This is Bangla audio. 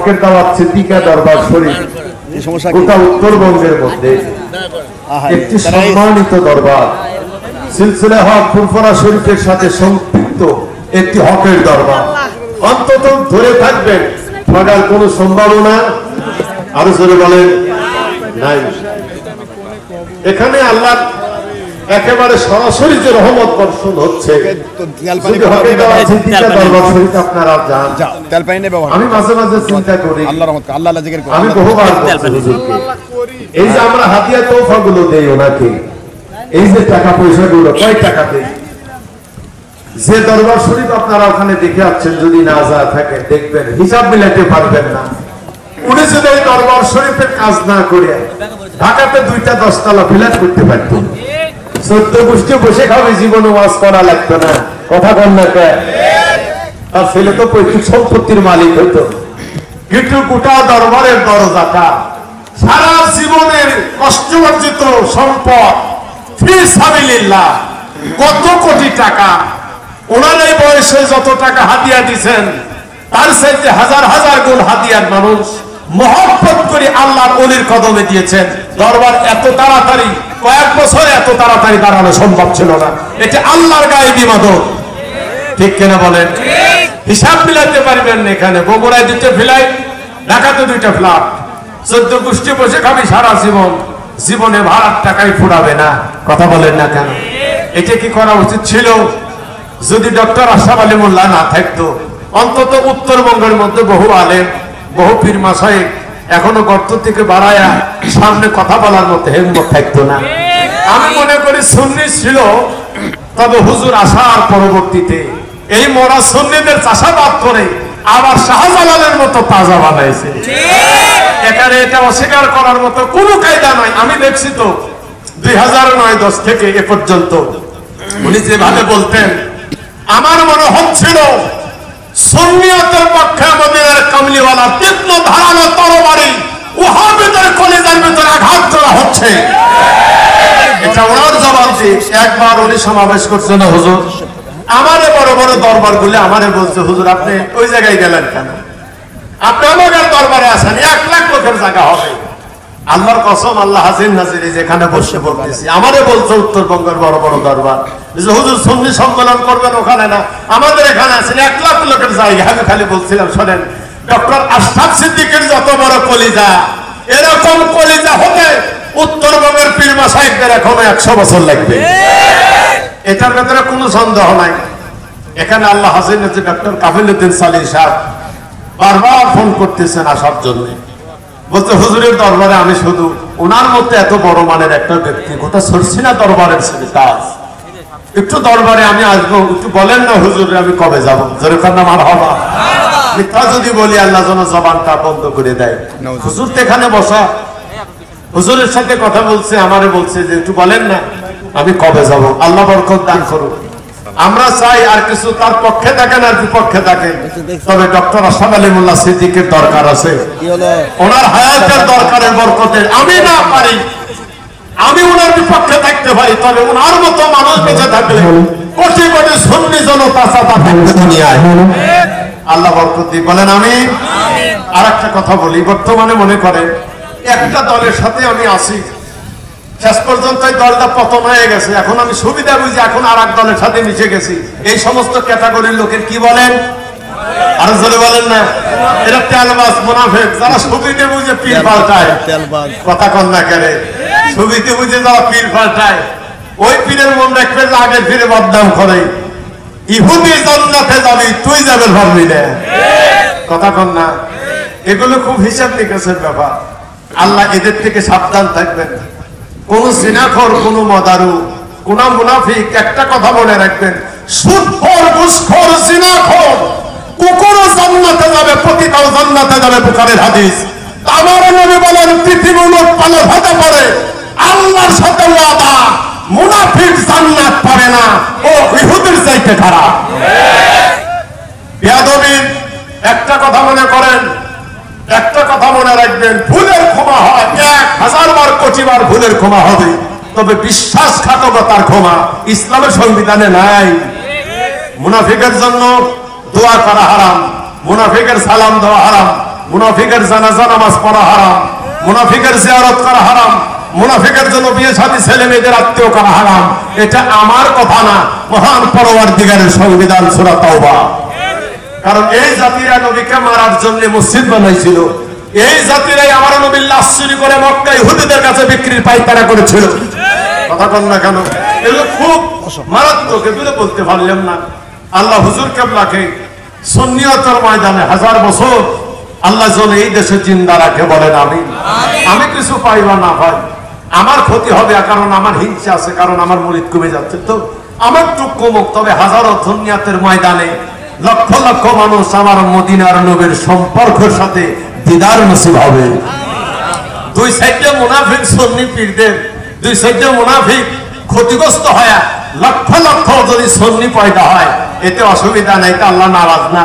হকের দাওয়াত সিদ্দিকা দরবার শরীফ গোটা উত্তরবঙ্গের মধ্যে একটি সম্মানিত দরবার, সিলসিলা হক ফুরফুরা শরীফের সাথে সম্পৃক্ত একটি হকের দরবার। অন্তত ধরে থাকবেন, ঠগার কোনো সম্ভাবনা আরো জোরে বলেন নাই। এখানে আল্লাহ একেবারে সরাসরি যে রহমত বর্ষণ হচ্ছে, আপনারা যান। আমি মাঝে মাঝে চিন্তা করি, আমি বহুবার এই যে আমরা হাতিয়া তোফা গুলো দেই ওনাকে, এই যে টাকা পয়সা গুলো কয় টাকা দেই, যে দরবার শরীফ আপনারা ওখানে দেখে আসছেন, যদি না যা থাকে দেখবেন হিসাব মিলাতে পারবেন না। উনি যদি এই দরবার শরীফের কাজ না করে ঢাকাতে 2টা 10 তলা ফ্ল্যাট করতে পারত, 14 গোষ্ঠী বসে খাবে, জীবনে ওয়াজ করা লাগতো না। কথা বল না কে? তার ছেলে তো পৈতৃক সম্পত্তির মালিক হইতো, কিন্তু গোটা দরবারের দরজাটা সারা জীবনের কষ্টার্জিত সম্পদ ফি সাবিলিল্লাহ কত কোটি টাকা, ওনার এই বয়সে যত টাকা হাদিয়া দিচ্ছেন তার চাইতে হাজার হাজার গুণ হাদিয়ার মানুষ মহব্বত করে আল্লাহর ওলির কদমে দিয়েছেন। দরবার এত তাড়াতাড়ি, কয়েক বছরে এত তাড়াতাড়ি দাঁড়ানো সম্ভব ছিল না। এটা আল্লাহর গায়েবী মাদক, ঠিক কিনা বলেন? হিসাব মিলাতে পারবেন না। এখানে বগুড়ায় 2টা ফ্ল্যাট, ঢাকাতে 2টা ফ্ল্যাট, 14 গোষ্ঠী বসে খাবি সারা জীবন, জীবনে ভাড়ার টাকাই ফুরাবে না। কথা বলেন না কেন? এটা কি করা উচিত ছিল? যদি ডক্টর আশরাফ আলী মোল্লা না থাকতো, অন্তত উত্তরবঙ্গের মধ্যে বহু আলেম, বহু পীর মাশায়েখ এখনো গর্ত থেকে বাড়ায়া সামনে কথা বলার মতো হিম্মত থাকতো না। আমি মনে করি সুন্নি ছিল, তবে হুজুর আসার পরবর্তীতে এই মরা সুন্নিদের চাষাবাদ করে আবার শাহজালালের মতো তাজা বানাইছে। এখানে এটা অস্বীকার করার মতো কোনো কায়দা নাই। আমি দেখছি তো 2009-10 থেকে এ পর্যন্ত উনি যেভাবে বলতেন, আমার মনে হচ্ছিল সুন্নিয়তের পক্ষে আমাদের কামলিওয়ালা তীক্ষ্ণ ধারালো তরবারি ওহাবিদের কলিজার ভিতরে আঘাত করা হচ্ছে। এটা ওনার জবাব দিয়ে একবার উনি সমাবেশ করছে না, হুজুর আমারে বড় বড় দরবার গুলি আমারে বলছে, হুজুর আপনি ওই জায়গায় গেলেন কেন? আপনি আমাদের দরবারে আসেন, 1 লাখ লোকের জায়গা হবে। আল্লাহর কসম, আল্লাহ হাজির নাজির যেখানে বসে বলতেছি, আমারে বলছে উত্তরবঙ্গের বড় বড় দরবার, হুজুর সুন্নি সম্মেলন করবেন ওখানে না, আমাদের এখানে আছেন, 1 লাখ লোকের জায়গা। আমি খালি বলছিলাম, শোনেন ডক্টর আশরাফ সিদ্দিকের যত বড় কলিজা, এরকম কলিজা হতে উত্তরবঙ্গের পীর মাশায়েখদের এখনো 100 বছর লাগবে। এটার ভেতরে কোনো সন্দেহ নাই। এখানে আল্লাহ হাজির নাজির ডক্টর কাফিলউদ্দিন সালিহ সাহেব বারবার ফোন করতেছেন আসার জন্য, বলতে হুজুরের দরবারে আমি শুধু ওনার মধ্যে এত বড় মানের একটা ব্যক্তি, গোটা সরসিনা দরবারের ছেলে তাজ, একটু দরবারে আমি আসবো, একটু বলেন না হুজুর আমি কবে যাবো? জোরে কান্না মারহাবা। মিথ্যা যদি বলি আল্লাহ যেন জবানটা বন্ধ করে দেয়। হুজুর তো এখানে বসা, হুজুরের সাথে কথা বলছে, আমারে বলছে যে একটু বলেন না আমি কবে যাব। আল্লাহ বরকত দান করুন। আমরা চাই আর কিছু তার পক্ষে থাকেন আর বিপক্ষে থাকেন, তবে ডক্টর আশরাফ আলী মোল্লা সিদ্দিকের দরকার আছে, ওনার হায়াতের দরকারের বরকতের। আমি না পারি, আমি ওনার বিপক্ষে থাকতে পারি, তবে ওনার মতো মানুষ বেঁচে থাকলে কোটি কোটি সুন্নি জনতা চাপা থাকবে দুনিয়ায়। আল্লাহ বরকত দিন, বলেন আমি। আর একটা কথা বলি, বর্তমানে মনে করেন একটা দলের সাথে আমি আছি, শেষ পর্যন্ত এই দলটা পতন হয়ে গেছে, এখন আমি সুবিধা বুঝি এখন আর এক দলের সাথে মিশে গেছি। এই সমস্ত ক্যাটাগরির লোকের কি বলেন? আরো জোরে বলেন না। এরা তেলবাজ মুনাফিক, যারা সুবিধে বুঝে পীর পাল্টায়। কথা কন না কেন? সুবিধে বুঝে যারা পীর পাল্টায়, ওই পীরের মন রাখবে যে আগে ফিরে বদনাম করে। ইহুদি জান্নাতে যাবি, তুই যাবে পারবি না। কথা কন না। এগুলো খুব হিসাব নিকাশের ব্যাপার। আল্লাহ এদের থেকে সাবধান থাকবেন। কোন জিনাখোর, কোন মদারু, কোন মুনাফিক, একটা কথা মনে রাখবেন, সুদখোর, ঘুষখোর, জিনাখোর, কুকুরও জান্নাতে যাবে, পতিতাও জান্নাতে যাবে। বুখারীর হাদিস। আমার নবী বলেন পৃথিবী উলট পালট হতে পারে, আল্লাহর সাথে ওয়াদা, মুনাফিক জান্নাত পাবে না, ও ইহুদির চাইতে খারাপ। বেয়াদবির একটা কথা মনে করেন, একটা কথা মনে রাখবেন, ভুলের ক্ষমা হয় 1000 বার, কোটি বার ভুলের ক্ষমা হবে, তবে বিশ্বাসঘাতকতার ক্ষমা ইসলামের সংবিধানে নাই। মুনাফিকের জন্য দোয়া করা হারাম, মুনাফিকের সালাম দেওয়া হারাম, মুনাফিকের জানাজা নামাজ পড়া হারাম, মুনাফিকের জিয়ারত করা হারাম, মুনাফিকের জন্য বিয়ে শাদী ছেলে মেয়েদের আত্মীয় করা হারাম। এটা আমার কথা না, মহান পরওয়ারদিগারের সংবিধান সূরা তাওবা। কারণ এই জাতিরা নবীকে মারার জন্য মসজিদ বানাইছিল, এই জাতিরাই আমার নবীর লাশ চুরি করে মক্কা ইহুদিদের কাছে বিক্রির পাইকারা করেছিল। কথা বল না কেন? এগুলো খুব মারাত্মক, এগুলো বলতে পারলাম না। আল্লাহ হুজুর কেবলাকে সুন্নিয়তের ময়দানে 1000 বছর আল্লাহ যেন এই দেশে জিন্দা রাখে, বলেন আমিন। আমি কিছু পাই বা না পাই, আমার ক্ষতি হবে, কারণ আমার হিংসা আছে, কারণ আমার মুরিদ কমে যাচ্ছে, তো আমার টুক কমুক, তবে হাজারো সুন্নিয়তের ময়দানে লক্ষ লক্ষ মানুষ আমার মদিনার নবীর সম্পর্কের সাথে দিদার নসিব হবে। দুই সাইডে মুনাফিক সুন্নি পীরদের, দুই সাইডে মুনাফিক ক্ষতিগ্রস্ত হয়, লক্ষ লক্ষ যদি সুন্নি পয়দা হয়, এতে অসুবিধা নাই, তা আল্লাহ নারাজ না।